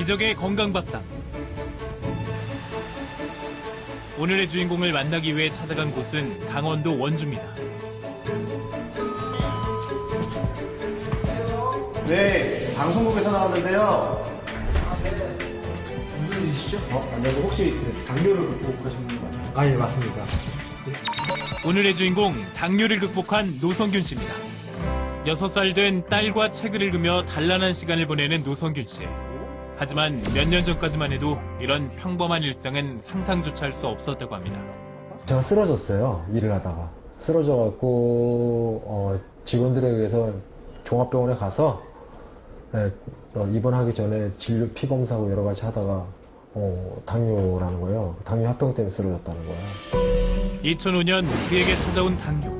기적의 건강밥상. 오늘의 주인공을 만나기 위해 찾아간 곳은 강원도 원주입니다. 네, 방송국에서 나왔는데요. 무슨 일이시죠? 안녕하세요. 혹시 당뇨를 극복하신 분 맞나요? 아, 예, 맞습니다. 오늘의 주인공, 당뇨를 극복한 노성균 씨입니다. 6살 된 딸과 책을 읽으며 단란한 시간을 보내는 노성균 씨. 하지만 몇 년 전까지만 해도 이런 평범한 일상은 상상조차 할 수 없었다고 합니다. 제가 쓰러졌어요. 일을 하다가. 쓰러져갖고 직원들에 의해서 종합병원에 가서 입원하기 전에 진료 피검사하고 여러 가지 하다가 당뇨라는 거예요. 당뇨 합병 때문에 쓰러졌다는 거예요. 2005년 그에게 찾아온 당뇨.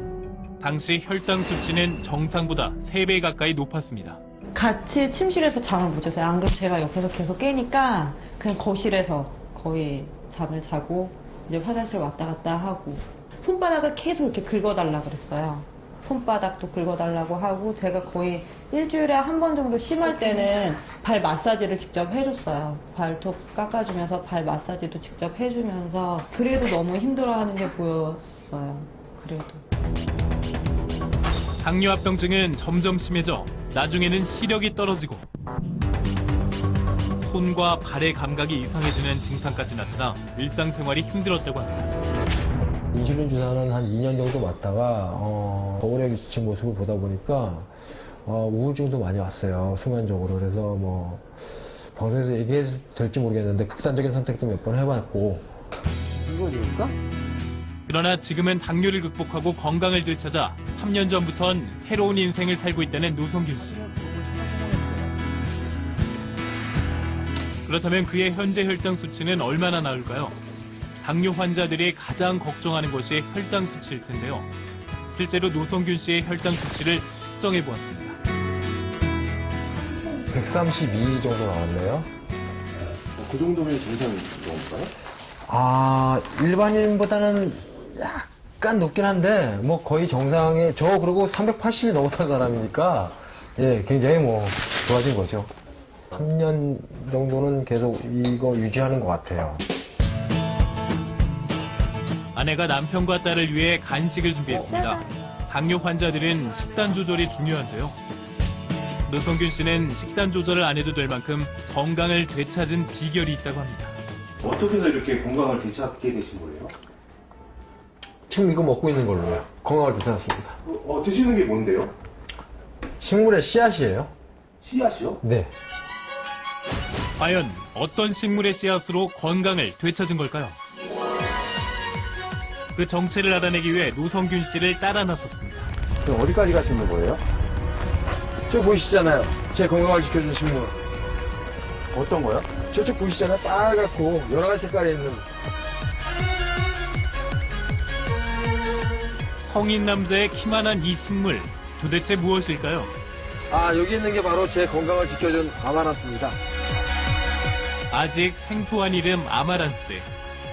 당시 혈당 수치는 정상보다 3배 가까이 높았습니다. 같이 침실에서 잠을 못 잤어요. 안 그래도 제가 옆에서 계속 깨니까 그냥 거실에서 거의 잠을 자고 이제 화장실 왔다 갔다 하고 손바닥을 계속 이렇게 긁어달라 그랬어요. 손바닥도 긁어달라고 하고 제가 거의 일주일에 한 번 정도 심할 때는 발 마사지를 직접 해줬어요. 발톱 깎아주면서 발 마사지도 직접 해주면서 그래도 너무 힘들어하는 게 보였어요. 그래도. 당뇨합병증은 점점 심해져 나중에는 시력이 떨어지고 손과 발의 감각이 이상해지는 증상까지 나타나 일상생활이 힘들었다고 합니다. 인슐린 주사는 한 2년 정도 맞다가 거울에 비친 모습을 보다 보니까 우울증도 많이 왔어요. 순간적으로. 그래서 뭐 방송에서 얘기해도 될지 모르겠는데 극단적인 선택도 몇 번 해봤고. 이거 줄까? 그러나 지금은 당뇨를 극복하고 건강을 되찾아 3년 전부턴 새로운 인생을 살고 있다는 노성균 씨. 그렇다면 그의 현재 혈당 수치는 얼마나 나올까요? 당뇨 환자들이 가장 걱정하는 것이 혈당 수치일 텐데요. 실제로 노성균 씨의 혈당 수치를 측정해 보았습니다. 132 정도 나왔네요. 그 정도면 정상인 건가요? 일반인보다는 약간 높긴 한데 뭐 거의 정상에 그리고 380이 넘어선 사람이니까 굉장히 좋아진 거죠. 3년 정도는 계속 이거 유지하는 것 같아요. 아내가 남편과 딸을 위해 간식을 준비했습니다. 당뇨 환자들은 식단 조절이 중요한데요. 노성균 씨는 식단 조절을 안 해도 될 만큼 건강을 되찾은 비결이 있다고 합니다. 어떻게 해서 이렇게 건강을 되찾게 되신 거예요? 지금 이거 먹고 있는 걸로요. 건강을 되찾았습니다. 드시는 게 뭔데요? 식물의 씨앗이에요. 씨앗이요? 네. 과연 어떤 식물의 씨앗으로 건강을 되찾은 걸까요? 그 정체를 알아내기 위해 노성균 씨를 따라 나섰습니다. 그럼 어디까지 가시는 거예요? 저 보이시잖아요. 제 건강을 지켜준 식물. 어떤 거요? 저쪽 보이시잖아요. 빨갛고 여러 가지 색깔이 있는. 성인 남자의 키만한 이 식물, 도대체 무엇일까요? 여기 있는 게 바로 제 건강을 지켜준 아마란스입니다. 아직 생소한 이름 아마란스.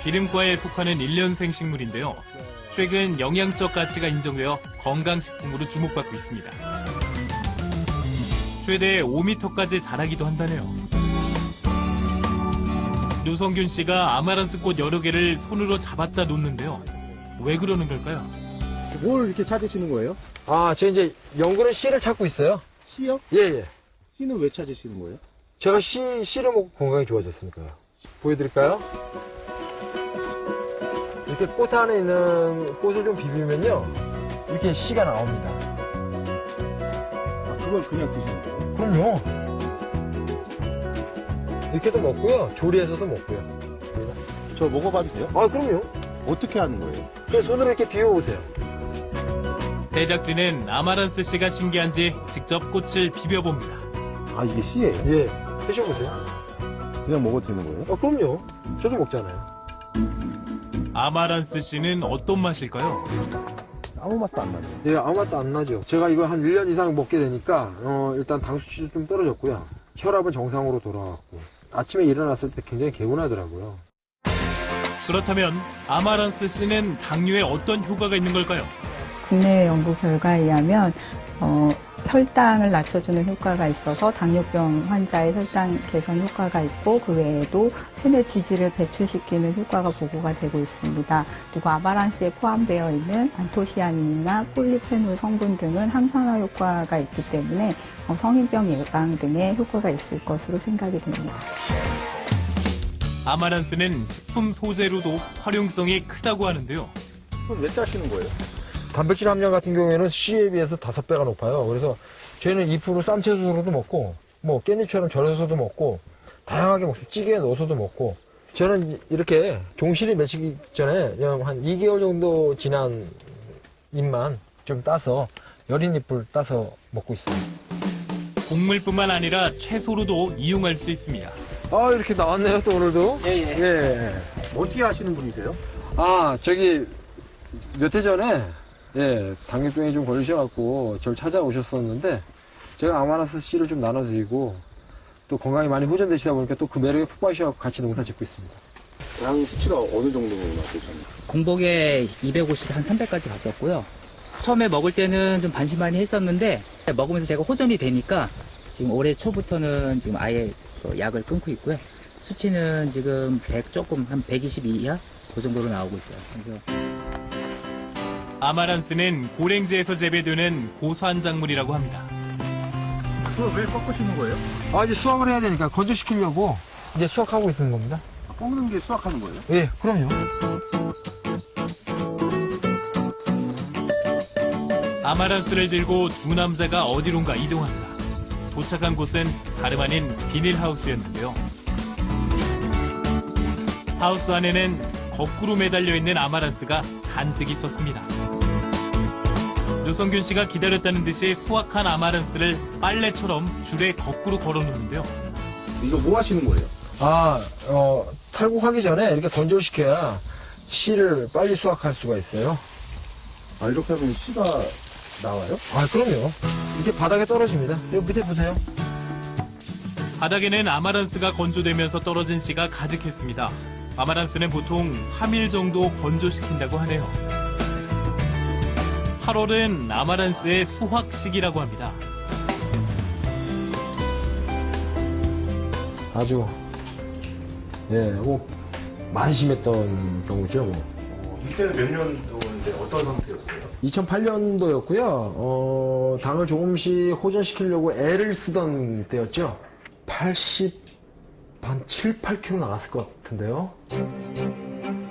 기름과에 속하는 1년생 식물인데요. 최근 영양적 가치가 인정되어 건강식품으로 주목받고 있습니다. 최대 5m까지 자라기도 한다네요. 노성균 씨가 아마란스 꽃 여러 개를 손으로 잡았다 놓는데요. 왜 그러는 걸까요? 뭘 이렇게 찾으시는 거예요? 제가 이제 연구는 씨를 찾고 있어요. 씨요? 예. 씨는 왜 찾으시는 거예요? 제가 씨를 먹고 건강이 좋아졌으니까요. 보여드릴까요? 이렇게 꽃 안에 있는 꽃을 좀 비비면요. 이렇게 씨가 나옵니다. 그걸 그냥 드시는 거예요? 그럼요. 이렇게도 먹고요. 조리해서도 먹고요. 저 먹어봐도 돼요? 그럼요. 어떻게 하는 거예요? 그냥 손으로 이렇게 비벼보세요. 제작진은 아마란스 씨가 신기한지 직접 꽃을 비벼봅니다. 이게 씨예요? 예. 드셔보세요. 그냥 먹어도 되는 거예요? 그럼요. 저도 먹잖아요. 아마란스 씨는 어떤 맛일까요? 아무 맛도 안 나죠. 예, 아무 맛도 안 나죠. 제가 이거 한 1년 이상 먹게 되니까 일단 당 수치도 좀 떨어졌고요. 혈압은 정상으로 돌아왔고 아침에 일어났을 때 굉장히 개운하더라고요. 그렇다면 아마란스 씨는 당뇨에 어떤 효과가 있는 걸까요? 국내 연구 결과에 의하면 혈당을 낮춰주는 효과가 있어서 당뇨병 환자의 혈당 개선 효과가 있고 그 외에도 체내 지질을 배출시키는 효과가 보고가 되고 있습니다. 그리고 아마란스에 포함되어 있는 안토시아닌이나 폴리페놀 성분 등은 항산화 효과가 있기 때문에 성인병 예방 등의 효과가 있을 것으로 생각이 됩니다. 아마란스는 식품 소재로도 활용성이 크다고 하는데요. 그럼 왜 짜시는 거예요? 단백질 함량 같은 경우에는 C에 비해서 5배가 높아요. 그래서 저희는 잎으로 쌈채소로도 먹고, 뭐 깻잎처럼 절여서도 먹고, 다양하게 먹고, 찌개에 넣어서도 먹고. 저는 이렇게 종실이 맺히기 전에 그냥 한 2개월 정도 지난 잎만 좀 따서 여린 잎을 따서 먹고 있어요. 곡물뿐만 아니라 채소로도 이용할 수 있습니다. 아, 이렇게 나왔네요, 또 오늘도. 예. 어떻게 하시는 분이세요? 아, 저기 몇 해 전에 당뇨병이 좀 걸리셔갖고 저를 찾아오셨었는데 제가 아마란스 씨를 좀 나눠드리고 또 건강이 많이 호전되시다 보니까 또 그 매력에 푹 빠지셔서 같이 농사 짓고 있습니다. 양 수치가 어느 정도나 되셨나요? 공복에 250, 한 300까지 갔었고요. 처음에 먹을 때는 좀 반신반의 했었는데 먹으면서 제가 호전이 되니까 지금 올해 초부터는 지금 아예 그 약을 끊고 있고요. 수치는 지금 100 조금 한 120 이하 그 정도로 나오고 있어요. 그래서 아마란스는 고랭지에서 재배되는 고산 작물이라고 합니다. 그걸 왜 꺾으시는 거예요? 아, 이제 수확을 해야 되니까 건조시키려고 이제 수확하고 있는 겁니다. 꺾는 게 수확하는 거예요? 예, 그럼요. 아마란스를 들고 두 남자가 어디론가 이동합니다. 도착한 곳은 다름 아닌 비닐하우스였는데요. 하우스 안에는 거꾸로 매달려 있는 아마란스가 잔뜩 있었습니다. 노성균 씨가 기다렸다는 듯이 수확한 아마란스를 빨래처럼 줄에 거꾸로 걸어놓는데요. 이거 뭐 하시는 거예요? 아, 탈곡하기 전에 이렇게 건조시켜야 씨를 빨리 수확할 수가 있어요. 아, 이렇게 하면 씨가 나와요? 아, 그럼요. 이게 바닥에 떨어집니다. 여기 밑에 보세요. 바닥에는 아마란스가 건조되면서 떨어진 씨가 가득했습니다. 아마란스는 보통 3일 정도 건조시킨다고 하네요. 8월은 아마란스의 수확 시기라고 합니다. 아주 뭐 많이 심했던 경우죠. 뭐. 이때는 몇 년도인데 어떤 상태였어요? 2008년도였고요. 당을 조금씩 호전시키려고 애를 쓰던 때였죠. 7, 8kg 나갔을 것 같은데요.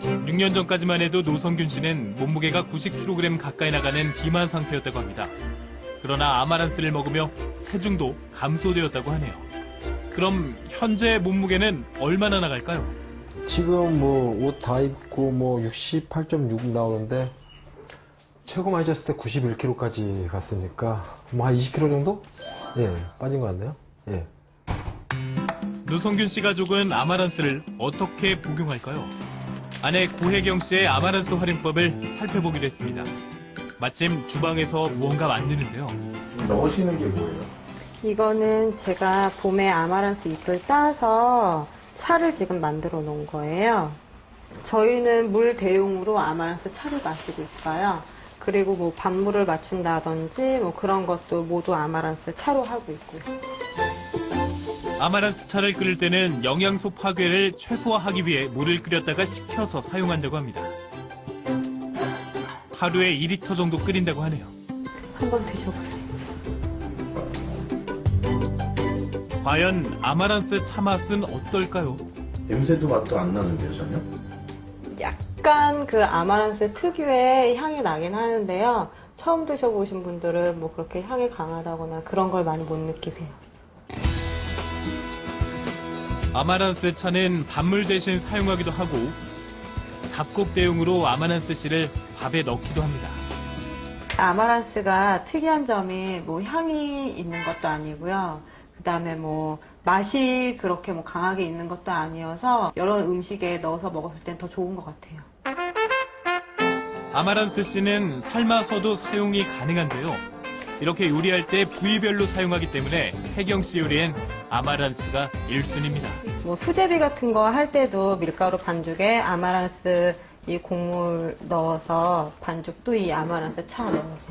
6년 전까지만 해도 노성균 씨는 몸무게가 90kg 가까이 나가는 비만 상태였다고 합니다. 그러나 아마란스를 먹으며 체중도 감소되었다고 하네요. 그럼 현재 몸무게는 얼마나 나갈까요? 지금 뭐 옷 다 입고 뭐 68.6 나오는데 최고 많이 쪘을 때 91kg까지 갔으니까 뭐 한 20kg 정도? 예, 빠진 것 같네요. 예. 노성균 씨 가족은 아마란스를 어떻게 복용할까요? 아내 고혜경 씨의 아마란스 활용법을 살펴보기로 했습니다. 마침 주방에서 무언가 만드는데요. 넣으시는 게 뭐예요? 이거는 제가 봄에 아마란스 잎을 따서 차를 지금 만들어 놓은 거예요. 저희는 물 대용으로 아마란스 차를 마시고 있어요. 그리고 뭐 밥물을 맞춘다든지 뭐 그런 것도 모두 아마란스 차로 하고 있고요. 아마란스 차를 끓일 때는 영양소 파괴를 최소화하기 위해 물을 끓였다가 식혀서 사용한다고 합니다. 하루에 2리터 정도 끓인다고 하네요. 한번 드셔보세요. 과연 아마란스 차 맛은 어떨까요? 냄새도 맛도 안 나는데요, 전혀? 약간 그 아마란스 특유의 향이 나긴 하는데요. 처음 드셔보신 분들은 뭐 그렇게 향이 강하다거나 그런 걸 많이 못 느끼세요. 아마란스 차는 밥물 대신 사용하기도 하고 잡곡 대용으로 아마란스 씨를 밥에 넣기도 합니다. 아마란스가 특이한 점이 뭐 향이 있는 것도 아니고요. 그 다음에 뭐 맛이 그렇게 뭐 강하게 있는 것도 아니어서 여러 음식에 넣어서 먹었을 땐 더 좋은 것 같아요. 아마란스 씨는 삶아서도 사용이 가능한데요. 이렇게 요리할 때 부위별로 사용하기 때문에 혜경 씨 요리엔 아마란스가 1순위입니다. 뭐 수제비 같은 거 할 때도 밀가루 반죽에 아마란스 이 곡물 넣어서 반죽도 이 아마란스 차 넣어서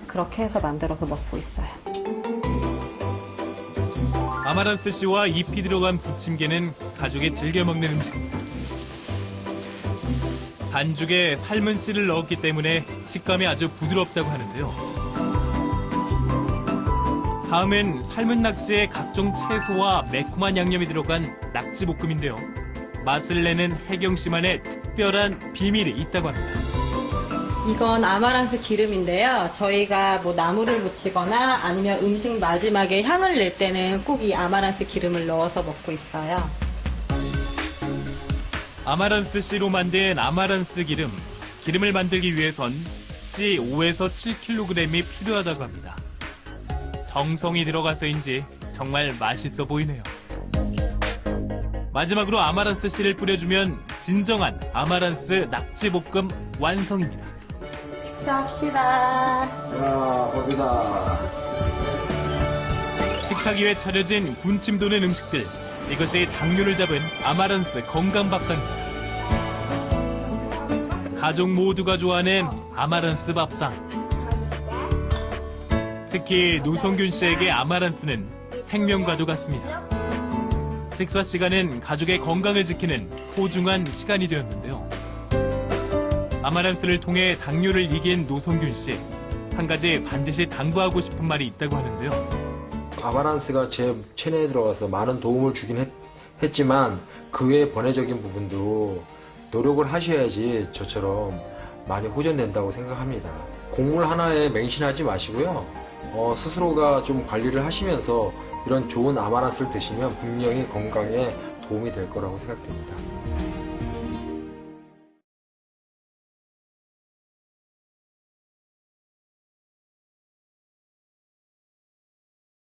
그렇게 해서 만들어서 먹고 있어요. 아마란스 씨와 잎이 들어간 부침개는 가족이 즐겨 먹는 음식입니다. 반죽에 삶은 씨를 넣었기 때문에 식감이 아주 부드럽다고 하는데요. 다음은 삶은 낙지에 각종 채소와 매콤한 양념이 들어간 낙지볶음인데요. 맛을 내는 혜경 씨만의 특별한 비밀이 있다고 합니다. 이건 아마란스 기름인데요. 저희가 뭐 나물을 무치거나 아니면 음식 마지막에 향을 낼 때는 꼭 이 아마란스 기름을 넣어서 먹고 있어요. 아마란스 씨로 만든 아마란스 기름. 기름을 만들기 위해선 씨 5에서 7kg이 필요하다고 합니다. 정성이 들어가서인지 정말 맛있어 보이네요. 마지막으로 아마란스 씨를 뿌려주면 진정한 아마란스 낙지볶음 완성입니다. 식사합시다. 자, 거기다. 식사기에 차려진 군침 도는 음식들. 이것이 당뇨를 잡은 아마란스 건강밥상입니다. 가족 모두가 좋아하는 아마란스 밥상. 특히 노성균 씨에게 아마란스는 생명과도 같습니다. 식사 시간은 가족의 건강을 지키는 소중한 시간이 되었는데요. 아마란스를 통해 당뇨를 이긴 노성균 씨. 한 가지 반드시 당부하고 싶은 말이 있다고 하는데요. 아마란스가 제 체내에 들어가서 많은 도움을 주긴 했지만 그 외의 번외적인 부분도 노력을 하셔야지 저처럼 많이 호전된다고 생각합니다. 곡물 하나에 맹신하지 마시고요. 스스로가 좀 관리를 하시면서 이런 좋은 아마란스를 드시면 분명히 건강에 도움이 될 거라고 생각됩니다.